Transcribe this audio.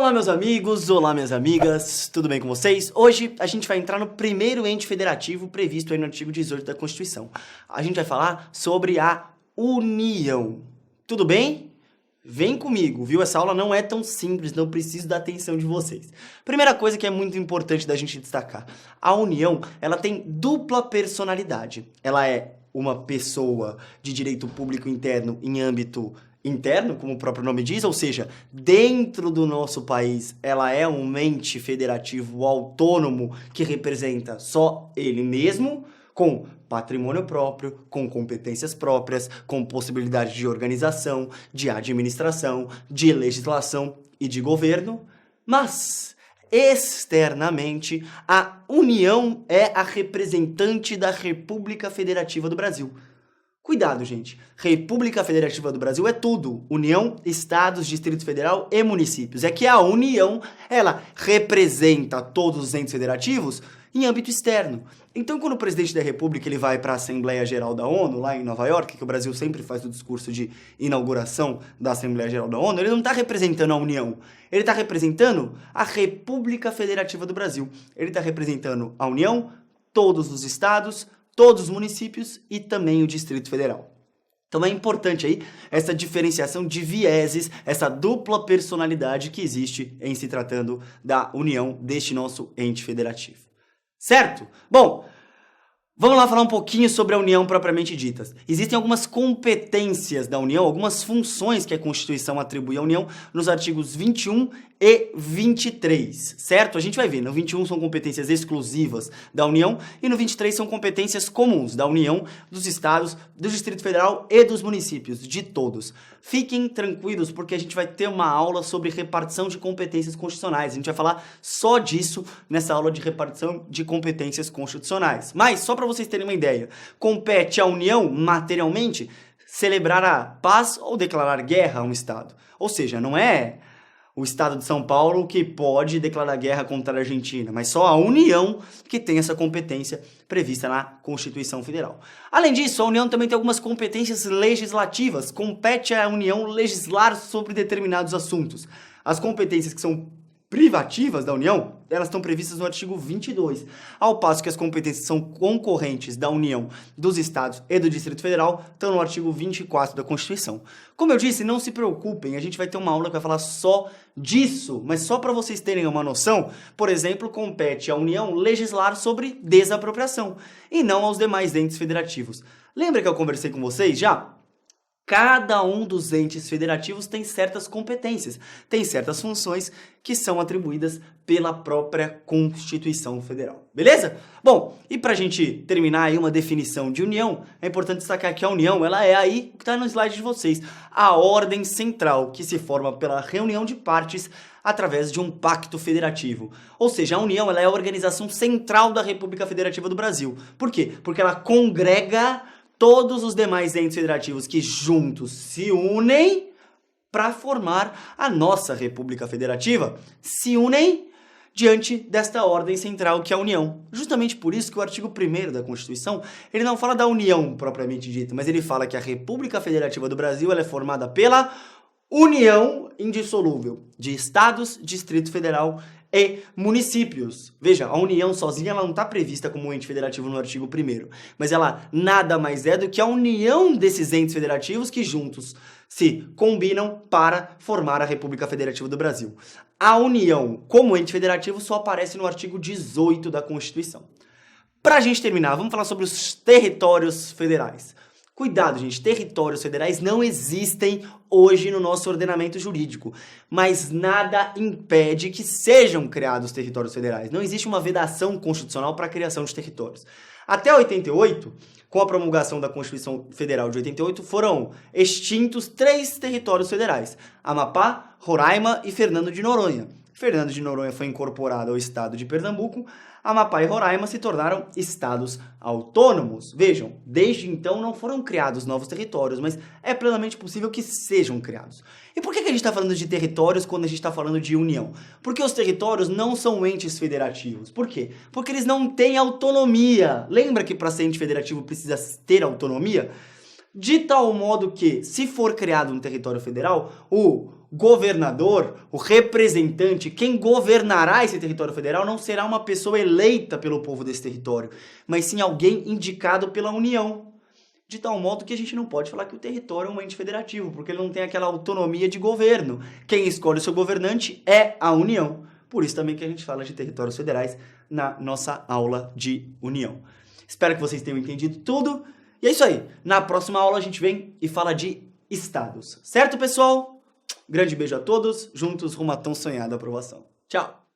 Olá meus amigos, olá minhas amigas, tudo bem com vocês? Hoje a gente vai entrar no primeiro ente federativo previsto aí no artigo 18 da Constituição. A gente vai falar sobre a União. Tudo bem? Vem comigo, viu? Essa aula não é tão simples, não preciso da atenção de vocês. Primeira coisa que é muito importante da gente destacar. A União, ela tem dupla personalidade. Ela é uma pessoa de direito público interno em âmbito interno, como o próprio nome diz, ou seja, dentro do nosso país, ela é um ente federativo autônomo que representa só ele mesmo, com patrimônio próprio, com competências próprias, com possibilidade de organização, de administração, de legislação e de governo, mas externamente a União é a representante da República Federativa do Brasil. Cuidado, gente. República Federativa do Brasil é tudo. União, estados, Distrito Federal e municípios. É que a União, ela representa todos os entes federativos em âmbito externo. Então, quando o presidente da República ele vai para a Assembleia Geral da ONU, lá em Nova York, que o Brasil sempre faz o discurso de inauguração da Assembleia Geral da ONU, ele não está representando a União. Ele está representando a República Federativa do Brasil. Ele está representando a União, todos os estados, todos os municípios e também o Distrito Federal. Então é importante aí essa diferenciação de vieses, essa dupla personalidade que existe em se tratando da União deste nosso ente federativo. Certo? Bom, vamos lá falar um pouquinho sobre a União propriamente dita. Existem algumas competências da União, algumas funções que a Constituição atribui à União nos artigos 21 e 23, certo? A gente vai ver, no 21 são competências exclusivas da União e no 23 são competências comuns da União, dos estados, do Distrito Federal e dos municípios, de todos. Fiquem tranquilos porque a gente vai ter uma aula sobre repartição de competências constitucionais. A gente vai falar só disso nessa aula de repartição de competências constitucionais. Mas, só para vocês terem uma ideia, compete à União, materialmente, celebrar a paz ou declarar guerra a um estado. Ou seja, não é o estado de São Paulo que pode declarar guerra contra a Argentina, mas só a União que tem essa competência prevista na Constituição Federal. Além disso, a União também tem algumas competências legislativas. Compete à União legislar sobre determinados assuntos. As competências que são privativas da União, elas estão previstas no artigo 22, ao passo que as competências são concorrentes da União, dos Estados e do Distrito Federal estão no artigo 24 da Constituição. Como eu disse, não se preocupem, a gente vai ter uma aula que vai falar só disso, mas só para vocês terem uma noção, por exemplo, compete à União legislar sobre desapropriação e não aos demais entes federativos. Lembra que eu conversei com vocês já? Cada um dos entes federativos tem certas competências, tem certas funções que são atribuídas pela própria Constituição Federal. Beleza? Bom, e para a gente terminar aí uma definição de União, é importante destacar que a União, ela é aí o que está no slide de vocês, a ordem central que se forma pela reunião de partes através de um pacto federativo. Ou seja, a União ela é a organização central da República Federativa do Brasil. Por quê? Porque ela congrega todos os demais entes federativos que juntos se unem para formar a nossa República Federativa, se unem diante desta ordem central que é a União. Justamente por isso que o artigo 1º da Constituição, ele não fala da União propriamente dita, mas ele fala que a República Federativa do Brasil ela é formada pela união indissolúvel de estados, Distrito Federal e municípios. Veja, a União sozinha ela não está prevista como um ente federativo no artigo 1º, mas ela nada mais é do que a união desses entes federativos que juntos se combinam para formar a República Federativa do Brasil. A União como ente federativo só aparece no artigo 18 da Constituição. Para a gente terminar, vamos falar sobre os territórios federais. Cuidado, gente, territórios federais não existem hoje no nosso ordenamento jurídico, mas nada impede que sejam criados territórios federais. Não existe uma vedação constitucional para a criação de territórios. Até 88, com a promulgação da Constituição Federal de 88, foram extintos 3 territórios federais: Amapá, Roraima e Fernando de Noronha. Fernando de Noronha foi incorporado ao estado de Pernambuco, Amapá e Roraima se tornaram estados autônomos. Vejam, desde então não foram criados novos territórios, mas é plenamente possível que sejam criados. E por que a gente está falando de territórios quando a gente está falando de união? Porque os territórios não são entes federativos. Por quê? Porque eles não têm autonomia. Lembra que para ser ente federativo precisa ter autonomia? De tal modo que, se for criado um território federal, o governador, o representante, quem governará esse território federal não será uma pessoa eleita pelo povo desse território, mas sim alguém indicado pela União. De tal modo que a gente não pode falar que o território é um ente federativo, porque ele não tem aquela autonomia de governo. Quem escolhe o seu governante é a União. Por isso também que a gente fala de territórios federais na nossa aula de União. Espero que vocês tenham entendido tudo. E é isso aí. Na próxima aula a gente vem e fala de estados. Certo, pessoal? Grande beijo a todos. Juntos rumo à tão sonhada aprovação. Tchau!